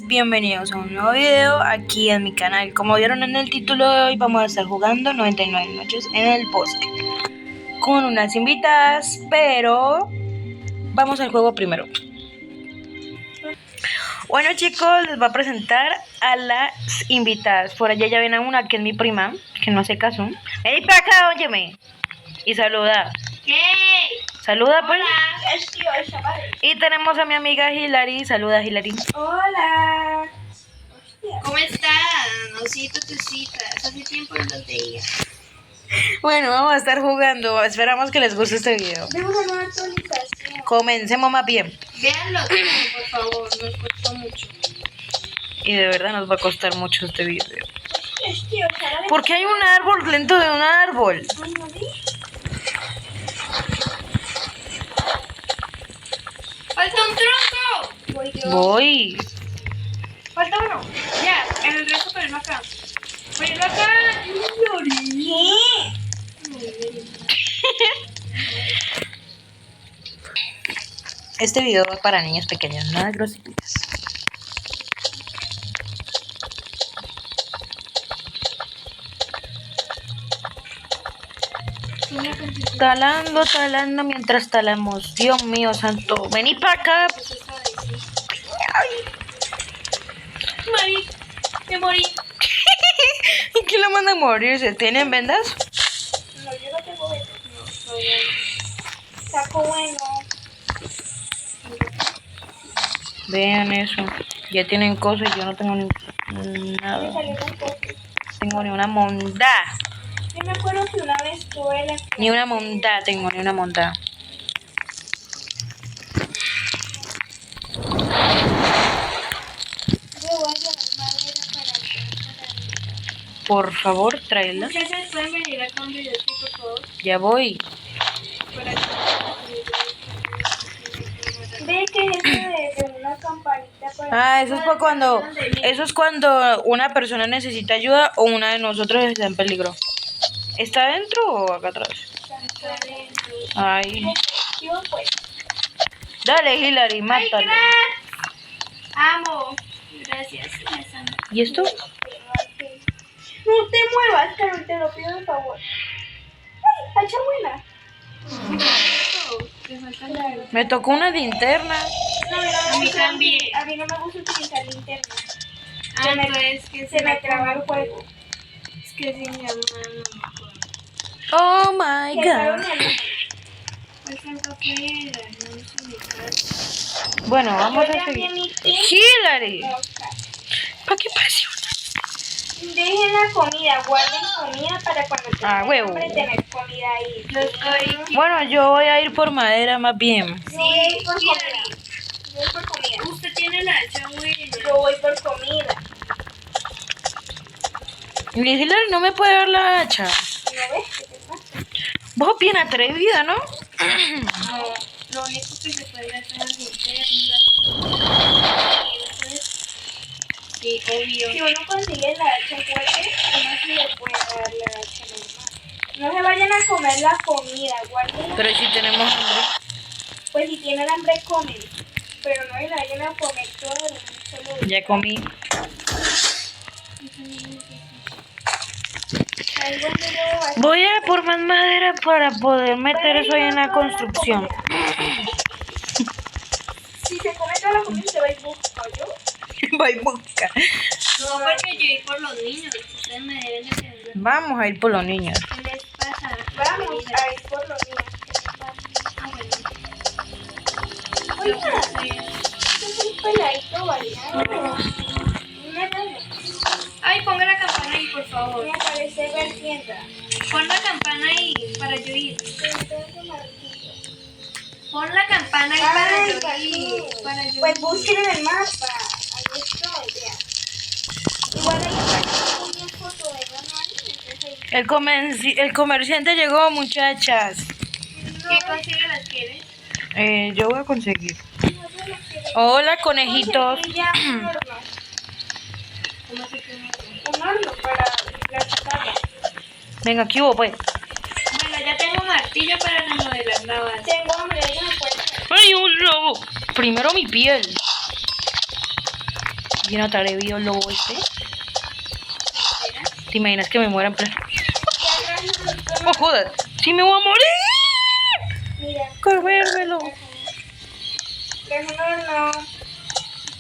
Bienvenidos a un nuevo video aquí en mi canal. Como vieron en el título de hoy, vamos a estar jugando 99 noches en el bosque con unas invitadas, pero vamos al juego primero. Bueno, chicos, les voy a presentar a las invitadas. Por allá ya viene una que es mi prima, que no hace caso. Vení para acá, óyeme, y saluda. ¿Qué? Saluda, pues. Hola. Y tenemos a mi amiga Hilary. Saluda, Hilary. Hola. ¿Cómo están? Osito, tecita. Hace tiempo no te veía. Bueno, vamos a estar jugando. Esperamos que les guste este video. Veo una nueva actualización. Comencemos más bien. Véanlo todo, por favor. Nos costó mucho. Y de verdad nos va a costar mucho este video. Tío, ¿Por qué hay un árbol dentro de un árbol? ¡Falta un tronco! Voy yo. Voy. Falta uno. Ya, en el resto ponelo acá. Ponelo acá. Este video va para niños pequeños, nada groserías. Talando mientras talamos. Dios mío santo. Vení para acá. Me morí. ¿Y qué lo manda a morirse? ¿Tienen vendas? No, yo no tengo vendas. No, saco bueno. Vean eso. Ya tienen cosas y yo no tengo ni nada. Me salió un poco. Tengo ni una monda. Yo me acuerdo que una vez tuve la... Ni una monda tengo, ni una monda. Yo voy a llevar madera para Por favor, tráela. Muchachos, ¿pueden venir acá un video, por favor? Ya voy. Ve que es de una campanita para... Eso es cuando una persona necesita ayuda o una de nosotros está en peligro. ¿Está adentro o acá atrás? Ay. Pues. Dale, Hilary, mátalo. Amo. Gracias. ¿Y esto? No te muevas, Carol, te lo pido de favor. ¡Ay, hacha buena! Me tocó una linterna. No, a mí también. A mí no me gusta utilizar linterna. Es que se me traba el juego. Es que sin mi hermano. Oh my god. Bueno, vamos a seguir. Hilary. ¿Para qué presionas? Dejen la comida, guarden comida para cuando tengan huevo. hambre tener comida ahí. Bueno, yo voy a ir por madera más bien. Sí, por comida. Yo voy por comida. Usted tiene la hacha buena. Yo voy por comida. Y Hilary no me puede dar la hacha. ¿No ves? ¿Qué te pasa? Vos bien atrevida, ¿no? No, lo único que se puede hacer es linterna. Sí, obvio. Si uno consigue la hacha fuerte, uno sí le puede dar la hacha normal. No se vayan a comer la comida, guárdenla. Pero si tenemos hambre. Pues si tienen hambre, comen. Pero no se la vayan a comer todo de un solo día. Ya comí. Voy a por más madera para poder meter eso ahí en la construcción. Si se come toda la comida, se va a ir busca, ¿yo? Va y busca. No, porque yo ir por los niños. Ustedes me deben de entender. Vamos a ir por los niños. ¿Qué les pasa? Vamos a ir por los niños. Ah, bueno. Oiga, es un peladito variado. Ay, ponga la campana ahí, por favor. Me parece ver tienda. Pon la campana ahí para yo ir. Pon la campana ahí para yo ir. Pues busquen en el mapa. Ahí estoy, vea. Igual ahí aparece una foto de El comerciante llegó, muchachas. ¿Qué consigue las quieres? Yo voy a conseguir. Hola, conejitos. Un horno para la chatarra. Venga, aquí hubo, pues. Bueno, ya tengo un martillo para remodelar la base. Tengo hambre, ya no puedo. ¡Ay, un lobo! Primero mi piel. Viene otra vez el lobo este. ¿Te imaginas que me muera en plan? ¡Oh, joder! ¡Sí me voy a morir! Mira. ¡Comérmelo! No.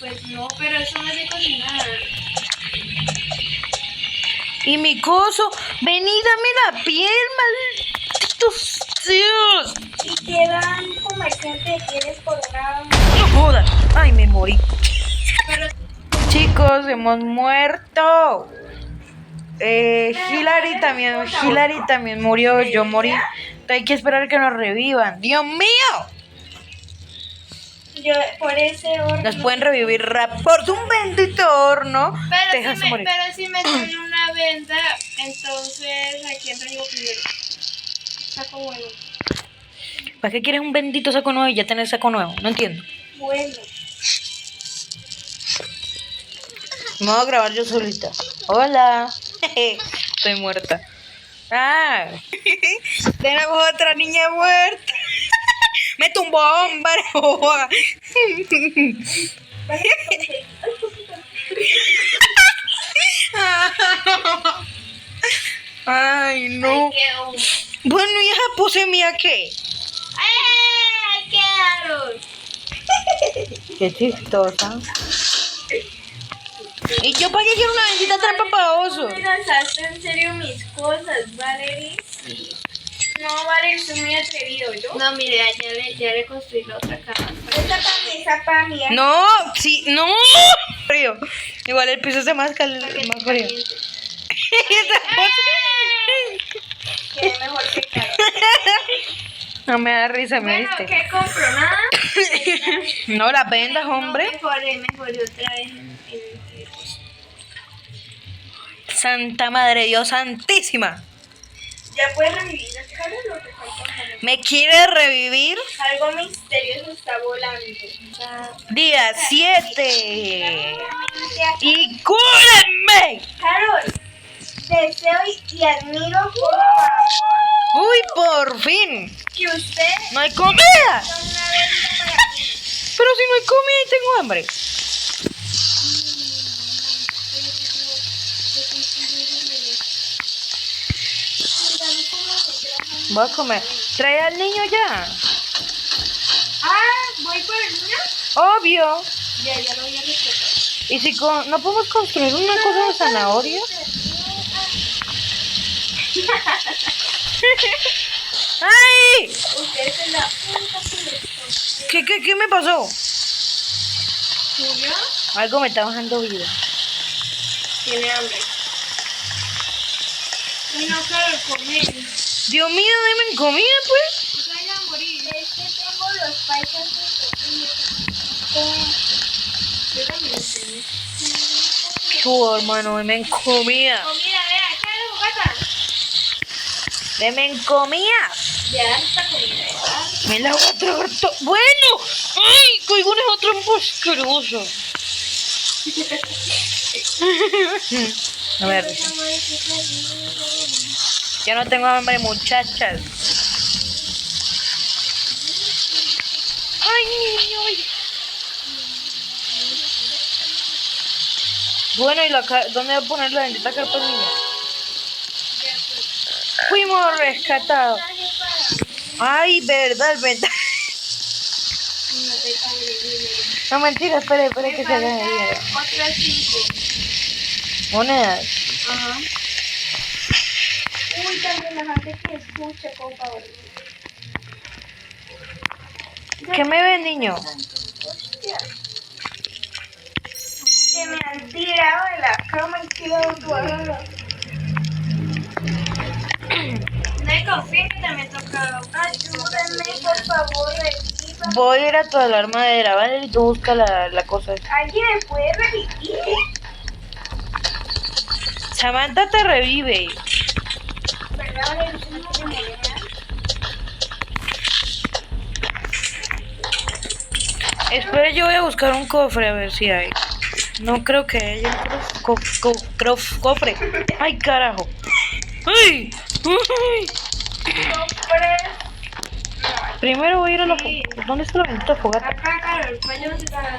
Pues no, pero eso no es de cocinar. Y mi coso, vení, dame la piel, malditos Dios. Y quedan comerciantes tienes por una... ¡No jodas! ¡Ay, me morí! Pero Chicos, hemos muerto. Hilary también murió, yo morí. Hay que esperar que nos revivan. ¡Dios mío! yo por ese horno... Nos pueden revivir por un bendito horno. Te dejas morir. Pero si me tiene una venda, entonces ¿a quién traigo primero? Saco bueno. ¿Para qué quieres un bendito saco nuevo y ya tenés saco nuevo? No entiendo. Bueno. Me voy a grabar yo solita. Hola. Estoy muerta. Ah. Tenemos otra niña muerta. Me tumbó, hombre. Ay, no. Bueno, hija, puse mía, ¿qué? ¡Ay, quedaron! Qué chistosa. ¿Y yo para qué quiero una bendita trampa para oso? ¿No me lanzaste en serio mis cosas, Valerie? Sí. No, Valerie, soy muy atrevido, ¿yo? No, mire, ya le construí la otra cama. Esa para mí. No, sí, no. Frío. Igual el piso se más frío. Que mejor que caro. No me da risa, me Bueno, viste. ¿qué compro? ¿Nada? No las vendas, hombre. Mejoré otra vez en Santa Madre Dios Santísima. Ya puedes revivir a Carol o te falta algo. ¿Me quiere revivir? Algo misterioso está volando. Día 7. Y cúrenme. Carol, deseo y admiro por favor Uy, por fin. que usted No hay comida. sea una venta para mí. Pero si no hay comida y tengo hambre. Voy a comer. Trae al niño ya. ¿Voy por el niño? Obvio. Ya lo voy a respetar. ¿Y si no podemos construir una cosa de zanahoria? ¡Ay! Usted es la única selección. ¿Qué me pasó? ¿Suyo? Algo me está bajando vida. Tiene hambre. Bueno, Carol, comer. Dios mío, denme comida, pues. Se vayan a morir. Es que tengo los paisas Yo también tengo. Chuo, hermano, denme comida. Comida, vea, Carol, gata. Denme comida. Ya está comida, ¿verdad? Me la voy a tragar todo. Bueno. ¡Ay! Coigo es otro asqueroso. A ver. Ya no tengo hambre, muchachas. Ay, niño. Bueno, ¿y dónde voy a poner la bendita carpa niña? Fuimos rescatados. Ay, verdad. No, mentira, espere que se hagan ahí. Otras 5. Monedas. Ajá. Uy, tan relajante que escucha, por favor. ¿Qué me ven, niño? Que me han tirado de la cama y tirado tu alma. No confío que también toca. Ayúdenme, por favor, reviva. Voy a ir a tu alarmadera, ¿vale? Y tú busca la cosa. ¿Alguien me puede revivir? Samantha te revive. ¿Verdad, Valeria? ¿No tiene moneda? Espera, yo voy a buscar un cofre a ver si hay. No creo que haya cofre. Ay, carajo. Ay. Ay. Primero voy a ir a la fogata. ¿Dónde está la bendita fogata? Acá, Carol, vayamos a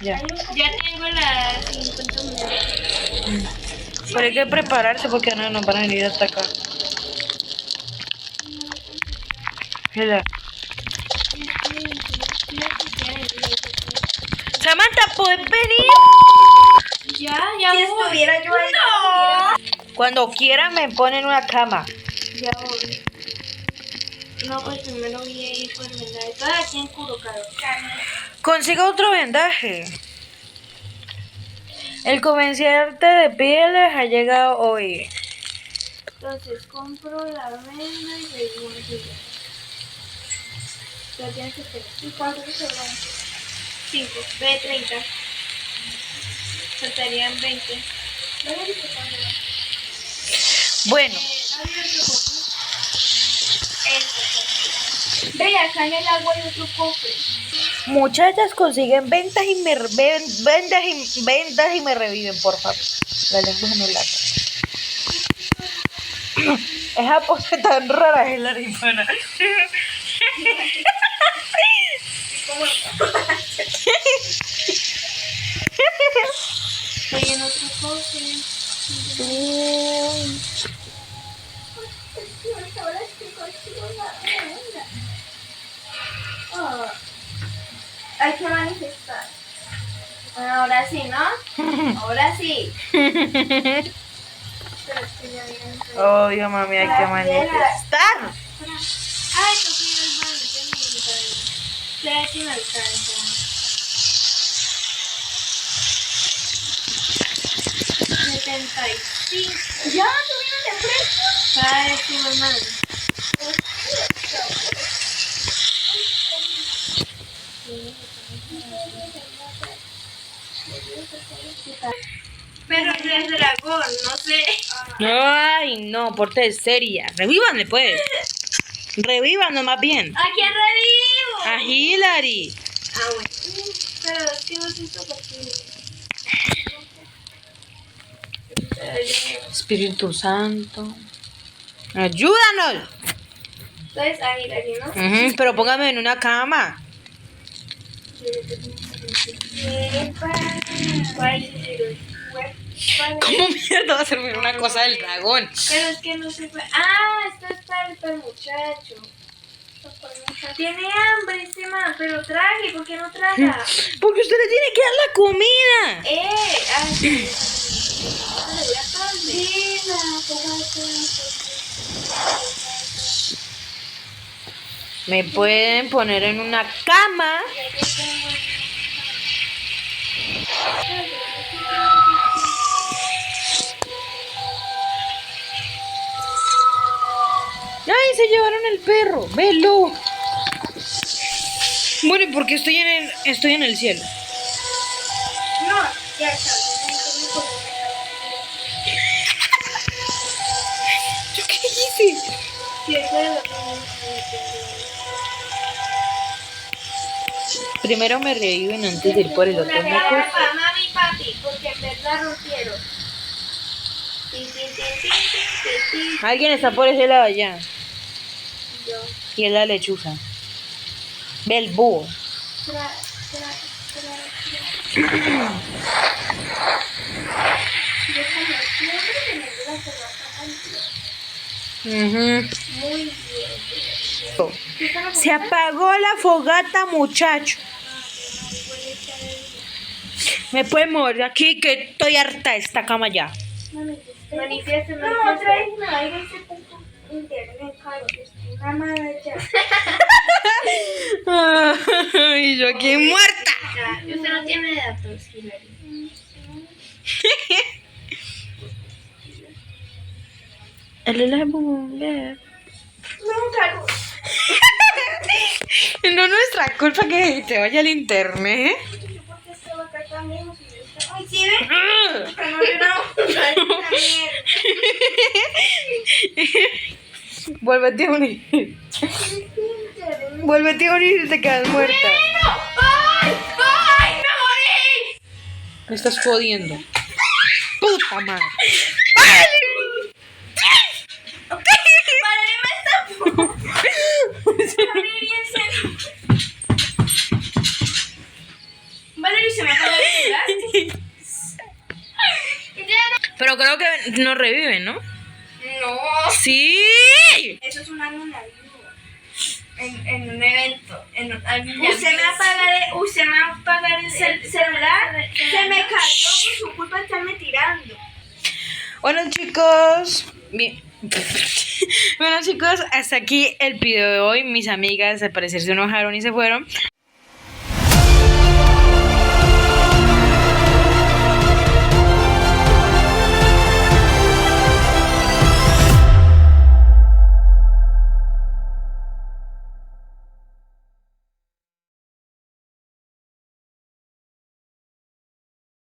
Ya. Ya tengo las 50 monedas. Pero hay que prepararse porque no nos van a venir a atacar. Mira. Samantha, ¿puedes venir? Ya Si voy. estuviera yo ahí. No. Cuando quieran me ponen una cama. Ya voy. No, pues primero voy a ir por verdad. Estoy aquí en Curocaro. Consiga otro vendaje. El comerciante de pieles ha llegado hoy. Entonces compro la venda y revivo un día. Ya tienes que esperar. ¿Y cuánto se van? 5. Ve 30. Faltarían 20. Bueno, Ve, acá en el agua hay otro cofre. muchachas consiguen ventas y ventas y me reviven, por favor. La lengua se me lata. Esa pose tan rara es la rifana. Estoy en otro cofre. Hay que manifestar. Ahora sí, ¿no? Ahora sí. Pero es que ya vienen todos. Obvio, mami, hay que manifestar. Ay, tengo que ir al baño. Ya me alcanza. Ya sí me alcanza. 75. ¿Ya subieron de precio? Ay, sí, mamá. Pero ya es dragón, no sé. Ay, no, porte seria. Revívanme, pues. Revívanme más bien. ¿A quién revivo? A Hillary. Ah, bueno. Pero sí me siento partido. Espíritu Santo. Ayúdanos. Entonces, a Hilary, ¿no? Ujú, pero póngame en una cama. ¿Cómo mierda va a servir una cosa del dragón? Pero es que no se puede. Ah, esto es para el muchacho. Tiene hambre este man, pero trague, ¿por qué no traga? Porque usted le tiene que dar la comida. Sí. Me pueden poner en una cama. ¡Ay, se llevaron el perro! ¡Velo! Bueno, ¿y por qué estoy en el cielo? No, ya sabes. ¿Yo qué hice? Sí, eso es lo que Primero me reviven antes de ir por el otro Una moco. cara para mami y papi, porque en verdad no quiero. Alguien está por ese lado allá. Yo. Y es la lechuza. Ve el búho. Ujú. Muy bien. Se apagó la fogata, muchacho. Me puede mover de aquí que estoy harta de esta cama ya. Manifiesta, No, otra vez no, hay ese punto internet, claro, que es una madre ya. Y yo aquí muerta. Y usted no tiene datos, Hilary. No, claro. No es nuestra culpa que te vaya el internet. Porque estaba acá también, ay, ¿sí ven? Pero no, yo no. Vuélvete a unir. Vuélvete a unir y te quedas muerta. ¡Ay! ¡Ay! ¡Me morí! Me estás jodiendo. Puta madre. Valeria me está... Valeria se me apagó no revive, ¿no? No. ¡Sí! Eso es un álbum de vivo. En un evento. Usted me va a pagar el celular. Se me cayó por su culpa estarme tirando. Bueno, chicos, bien. Bueno, chicos, hasta aquí el video de hoy. Mis amigas al parecer se enojaron y se fueron.